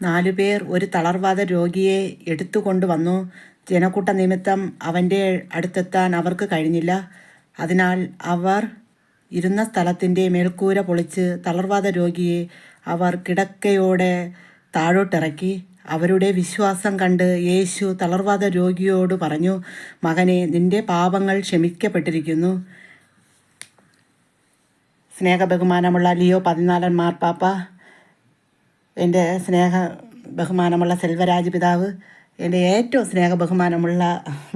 4 പേർ ഒരു തളർവാദ രോഗിയെ എടുത്തുകൊണ്ടുവന്നു. ജനക്കൂട്ട നിമിത്തം അവൻ്റെ അടുത്തെത്താൻ അവർക്ക് കഴിഞ്ഞില്ല. അതിനാൽ അവർ ഇരുന്ന സ്ഥലത്തിൻ്റെ മേൽക്കൂര പൊളിച്ച് തളർവാദ രോഗിയെ അവർ കിടക്കയോടെ താഴോട്ടിറക്കി. അവരുടെ വിശ്വാസം കണ്ട് യേശു തളർവാദ രോഗിയോട് പറഞ്ഞു, മകനെ, നിന്റെ പാപങ്ങൾ ക്ഷമിക്കപ്പെട്ടിരിക്കുന്നു. സ്നേഹബഹുമാനമുള്ള ലിയോ 14 മാർപ്പാപ്പ, എൻ്റെ ബഹുമാനമുള്ള സെൽവരാജ് പിതാവ്, എൻ്റെ ഏറ്റവും ബഹുമാനമുള്ള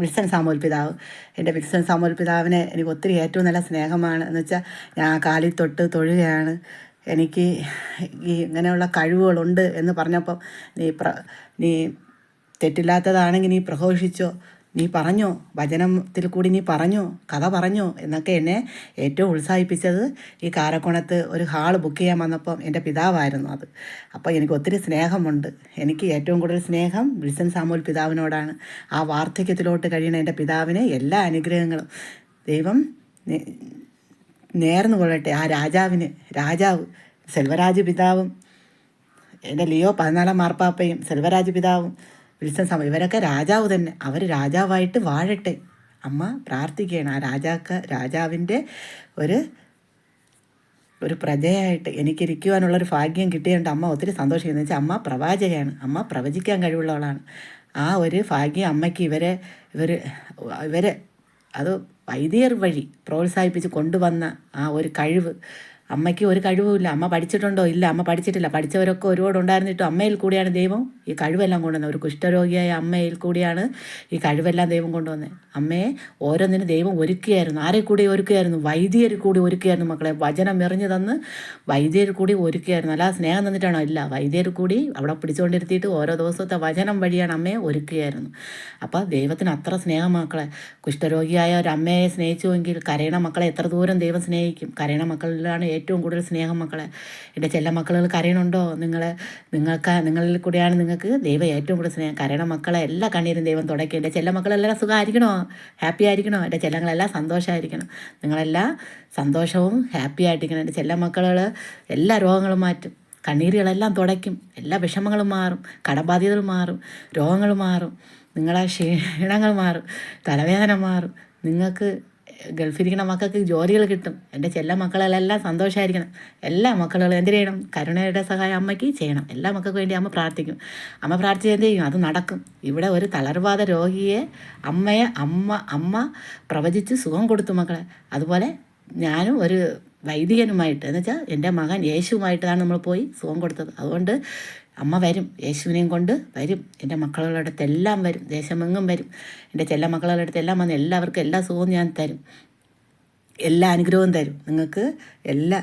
വിൽസൺ സാമുവൽ പിതാവ്, എൻ്റെ വിൽസൺ സാമുവൽ പിതാവിനെ എനിക്ക് ഒത്തിരി ഏറ്റവും നല്ല സ്നേഹമാണ്. എന്ന് വെച്ചാൽ ഞാൻ കാലിൽ തൊട്ട് തൊഴുകയാണ്. എനിക്ക് ഈ ഇങ്ങനെയുള്ള കഴിവുകളുണ്ട് എന്ന് പറഞ്ഞപ്പം നീ തെറ്റില്ലാത്തതാണെങ്കിൽ നീ പ്രഘോഷിച്ചോ, നീ പറഞ്ഞോ, വചനത്തിൽ കൂടി നീ പറഞ്ഞോ, കഥ പറഞ്ഞോ എന്നൊക്കെ എന്നെ ഏറ്റവും ഉത്സാഹിപ്പിച്ചത് ഈ കാരക്കോണത്ത് ഒരു ഹാള് ബുക്ക് ചെയ്യാൻ വന്നപ്പം എൻ്റെ പിതാവായിരുന്നു അത്. അപ്പോൾ എനിക്ക് ഒത്തിരി സ്നേഹമുണ്ട്. എനിക്ക് ഏറ്റവും കൂടുതൽ സ്നേഹം വിൽസൺ സാമുവൽ പിതാവിനോടാണ്. ആ വാർദ്ധക്യത്തിലോട്ട് കഴിയുന്ന എൻ്റെ പിതാവിന് എല്ലാ അനുഗ്രഹങ്ങളും ദൈവം നേർന്നു കൊള്ളട്ടെ. ആ രാജാവ് സെൽവരാജ് പിതാവും എൻ്റെ ലിയോ 14 മാർപ്പാപ്പയും സെൽവരാജ് പിതാവും വിൽസൺ സാമുവൽ ഇവരൊക്കെ രാജാവ് തന്നെ. അവർ രാജാവായിട്ട് വാഴട്ടെ. അമ്മ പ്രാർത്ഥിക്കുകയാണ് ആ രാജാവിൻ്റെ ഒരു പ്രജയായിട്ട് എനിക്കിരിക്കുവാനുള്ളൊരു ഭാഗ്യം കിട്ടിയതുകൊണ്ട് അമ്മ ഒത്തിരി സന്തോഷിക്കുന്നു. വെച്ചാൽ അമ്മ പ്രവാചകയാണ്. അമ്മ പ്രവചിക്കാൻ കഴിവുള്ളവളാണ്. ആ ഒരു ഭാഗ്യം അമ്മയ്ക്ക് ഇവരെ അത് വൈദികർ വഴി പ്രോത്സാഹിപ്പിച്ച് കൊണ്ടുവന്ന ആ ഒരു കഴിവ് അമ്മയ്ക്ക് ഒരു കഴിവുമില്ല. അമ്മ പഠിച്ചിട്ടുണ്ടോ? ഇല്ല, അമ്മ പഠിച്ചിട്ടില്ല. പഠിച്ചവരൊക്കെ ഒരുപാട് ഉണ്ടായിരുന്നിട്ടും അമ്മയിൽ കൂടിയാണ് ദൈവം ഈ കഴിവെല്ലാം കൊണ്ടുവന്നത്. ഒരു കുഷ്ഠരോഗിയായ അമ്മയിൽ കൂടിയാണ് ഈ കഴിവെല്ലാം ദൈവം കൊണ്ടുവന്നത്. അമ്മയെ ഓരോന്നിനും ദൈവം ഒരുക്കിയായിരുന്നു. ആരെ കൂടി ഒരുക്കിയായിരുന്നു? വൈദികർ കൂടി ഒരുക്കിയായിരുന്നു. മക്കളെ, വചനം എറിഞ്ഞു തന്ന് വൈദികർ കൂടി ഒരുക്കിയായിരുന്നു. അല്ല സ്നേഹം തന്നിട്ടാണോ? ഇല്ല, വൈദികർ കൂടി അവിടെ പിടിച്ചുകൊണ്ടിരുത്തിയിട്ട് ഓരോ ദിവസത്തെ വചനം വഴിയാണ് അമ്മയെ ഒരുക്കിയായിരുന്നു. അപ്പോൾ ദൈവത്തിന് അത്ര സ്നേഹം. മക്കളെ, കുഷ്ഠരോഗിയായ ഒരു അമ്മയെ സ്നേഹിച്ചുവെങ്കിൽ കരയണ മക്കളെ എത്ര ദൂരം ദൈവം സ്നേഹിക്കും. കരയണ മക്കളിലാണ് ഏറ്റവും കൂടുതൽ സ്നേഹം. മക്കളെ, എൻ്റെ ചെല്ല മക്കളുകൾ കരയണുണ്ടോ? നിങ്ങളിൽ കൂടെയാണ് നിങ്ങൾക്ക് ദൈവം ഏറ്റവും കൂടുതൽ സ്നേഹം. കരയണ മക്കളെ എല്ലാ കണ്ണീരും ദൈവം തുടയ്ക്കും. എൻ്റെ ചെല്ല മക്കളെല്ലാം സുഖമായിരിക്കണോ? ഹാപ്പി ആയിരിക്കണോ? എൻ്റെ ചെല്ലങ്ങളെല്ലാം സന്തോഷമായിരിക്കണം. നിങ്ങളെല്ലാം സന്തോഷവും ഹാപ്പി ആയിട്ടിരിക്കണം. എൻ്റെ ചെല്ല മക്കളുകൾ എല്ലാ രോഗങ്ങളും മാറ്റും, കണ്ണീരുകളെല്ലാം തുടയ്ക്കും, എല്ലാ വിഷമങ്ങളും മാറും, കടബാധ്യതകൾ മാറും, രോഗങ്ങൾ മാറും, നിങ്ങളെ ക്ഷീണങ്ങൾ മാറും, തലവേദന മാറും. നിങ്ങൾക്ക് ഗൾഫിരിക്കുന്ന മക്കൾക്ക് ജോലികൾ കിട്ടും. എൻ്റെ ചെല്ല മക്കളെല്ലാം സന്തോഷമായിരിക്കണം. എല്ലാ മക്കളും എന്ത് ചെയ്യണം? കരുണയുടെ സഹായം അമ്മയ്ക്ക് ചെയ്യണം. എല്ലാ മക്കൾക്ക് വേണ്ടി അമ്മ പ്രാർത്ഥിക്കും. അമ്മ പ്രാർത്ഥിച്ച് എന്ത് ചെയ്യും? അത് നടക്കും. ഇവിടെ ഒരു തളർവാദ രോഗിയെ അമ്മ പ്രവചിച്ച് സുഖം കൊടുത്തു മക്കളെ. അതുപോലെ ഞാനും ഒരു വൈദികനുമായിട്ട്, എന്ന് വെച്ചാൽ എൻ്റെ മകൻ യേശുവുമായിട്ടാണ് നമ്മൾ പോയി സുഖം കൊടുത്തത്. അതുകൊണ്ട് അമ്മ വരും, യേശുവിനെയും കൊണ്ട് വരും. എൻ്റെ മക്കളുടെ അടുത്തെല്ലാം വരും, ദേശമെങ്ങും വരും. എൻ്റെ ചെല്ല മക്കളുടെ അടുത്തെല്ലാം വന്ന് എല്ലാവർക്കും എല്ലാ സുഖവും ഞാൻ തരും, എല്ലാ അനുഗ്രഹവും തരും. നിങ്ങൾക്ക് എല്ലാ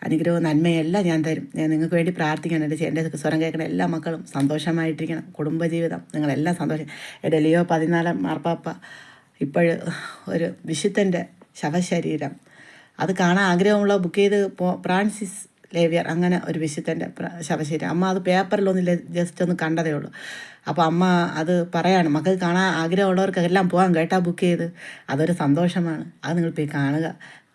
അനുഗ്രഹവും നന്മയെല്ലാം ഞാൻ തരും. ഞാൻ നിങ്ങൾക്ക് വേണ്ടി പ്രാർത്ഥിക്കണം. എൻ്റെ സ്വരം കേൾക്കുന്ന എല്ലാ മക്കളും സന്തോഷമായിട്ടിരിക്കണം. കുടുംബജീവിതം നിങ്ങളെല്ലാം സന്തോഷം. എൻ്റെ ലിയോ 14 മാർപ്പാപ്പ ഒരു വിശുദ്ധൻ്റെ ശവശരീരം അത് കാണാൻ ആഗ്രഹമുള്ള ബുക്ക് ചെയ്ത് ഫ്രാൻസിസ് ലേവിയർ, അങ്ങനെ ഒരു വിശുദ്ധൻ്റെ ശവശരീരം. അമ്മ അത് പേപ്പറിലൊന്നും ജസ്റ്റ് ഒന്ന് കണ്ടതേ ഉള്ളൂ. അപ്പോൾ അമ്മ അത് പറയാണ്, മക്കൾക്ക് കാണാൻ ആഗ്രഹമുള്ളവർക്കെല്ലാം പോകാൻ കേട്ടാ ബുക്ക് ചെയ്ത്. അതൊരു സന്തോഷമാണ്. അത് നിങ്ങൾ പോയി കാണുക.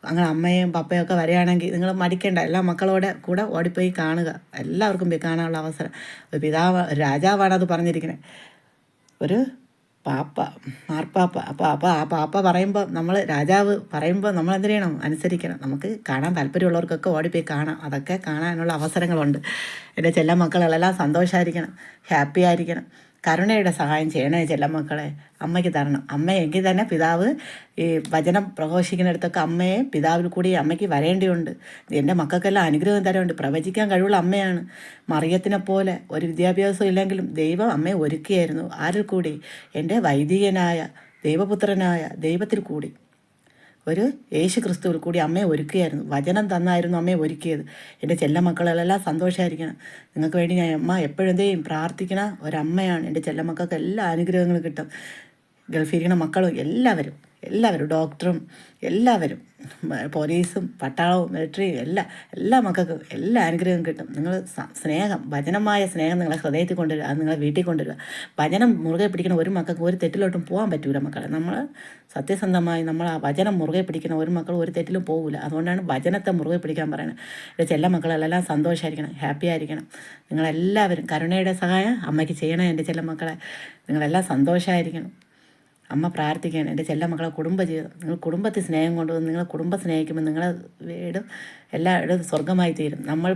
അങ്ങനെ അമ്മയും പപ്പയും ഒക്കെ വരികയാണെങ്കിൽ നിങ്ങൾ മടിക്കേണ്ട, എല്ലാ മക്കളോടെ കൂടെ ഓടിപ്പോയി കാണുക. എല്ലാവർക്കും പോയി കാണാനുള്ള അവസരം. ഒരു രാജാവാണ് അത് പറഞ്ഞിരിക്കുന്നത്, ഒരു മാർപ്പാപ്പ. അപ്പോൾ ആ പാപ്പ പറയുമ്പോൾ രാജാവ് പറയുമ്പോൾ നമ്മൾ എന്ത് ചെയ്യണം? അനുസരിക്കണം. നമുക്ക് കാണാൻ താല്പര്യമുള്ളവർക്കൊക്കെ ഓടിപ്പോയി കാണാം. അതൊക്കെ കാണാനുള്ള അവസരങ്ങളുണ്ട്. എൻ്റെ ചെല്ല മക്കളെല്ലാം സന്തോഷമായിരിക്കണം, ഹാപ്പി ആയിരിക്കണം. കരുണയുടെ സഹായം ചെയ്യണേ ചെല്ല മക്കളെ. അമ്മയ്ക്ക് തരണം. അമ്മയെങ്കിൽ തന്നെ പിതാവ് ഈ വചനം പ്രഘോഷിക്കുന്നിടത്തൊക്കെ അമ്മയെ പിതാവിൽ കൂടി അമ്മയ്ക്ക് വരേണ്ടിയുണ്ട്. എൻ്റെ മക്കൾക്കെല്ലാം അനുഗ്രഹം തരേണ്ട. പ്രവചിക്കാൻ കഴിവുള്ള അമ്മയാണ്. മറിയത്തിനെ പോലെ ഒരു വിദ്യാഭ്യാസം ഇല്ലെങ്കിലും ദൈവം അമ്മയെ ഒരുക്കിയായിരുന്നു. ആരിൽ കൂടി? എൻ്റെ വൈദികനായ ദൈവപുത്രനായ ദൈവത്തിൽ കൂടി, ഒരു യേശു ക്രിസ്തുവിൽ കൂടി അമ്മയെ ഒരുക്കുകയായിരുന്നു. വചനം തന്നായിരുന്നു അമ്മയെ ഒരുക്കിയത്. എൻ്റെ ചെല്ല മക്കളെല്ലാം സന്തോഷമായിരിക്കണം. നിങ്ങൾക്ക് വേണ്ടി ഞാൻ അമ്മ എപ്പോഴും എന്ത് ചെയ്യും? പ്രാർത്ഥിക്കണ ഒരമ്മയാണ്. എൻ്റെ ചെല്ല മക്കൾക്ക് എല്ലാ അനുഗ്രഹങ്ങളും കിട്ടും. ഗൾഫിരിക്കണ മക്കളും എല്ലാവരും എല്ലാവരും, ഡോക്ടറും എല്ലാവരും, പോലീസും പട്ടാളവും മിലിറ്ററിയും എല്ലാ മക്കൾക്കും എല്ലാ അനുഗ്രഹവും കിട്ടും. നിങ്ങൾ സ്നേഹം, വചനമായ സ്നേഹം നിങ്ങളെ ഹൃദയത്തിൽ കൊണ്ടുവരിക, അത് നിങ്ങളെ വീട്ടിൽ കൊണ്ടുവരിക. വചനം മുറുകെ പിടിക്കുന്ന ഒരു മക്കൾക്ക് ഒരു തെറ്റിലോട്ടും പോകാൻ പറ്റൂല മക്കളെ. നമ്മൾ സത്യസന്ധമായി നമ്മൾ ആ വചനം മുറുകെ പിടിക്കുന്ന ഒരു മക്കൾ ഒരു തെറ്റിലും പോകില്ല. അതുകൊണ്ടാണ് വചനത്തെ മുറുകെ പിടിക്കാൻ പറയുന്നത്. എൻ്റെ ചെല്ല മക്കളെല്ലാം സന്തോഷമായിരിക്കണം, ഹാപ്പി ആയിരിക്കണം. നിങ്ങളെല്ലാവരും കരുണയുടെ സഹായം അമ്മയ്ക്ക് ചെയ്യണം. എൻ്റെ ചെല്ല മക്കളെ നിങ്ങളെല്ലാം സന്തോഷമായിരിക്കണം. അമ്മ പ്രാർത്ഥിക്കുകയാണ് എൻ്റെ ചെല്ല മക്കളെ കുടുംബജീവിതം, നിങ്ങൾ കുടുംബത്തിൽ സ്നേഹം കൊണ്ടുവന്ന് നിങ്ങൾ കുടുംബം സ്നേഹിക്കുമ്പോൾ നിങ്ങളെ വീടും എല്ലായിടും സ്വർഗമായി തീരും. നമ്മൾ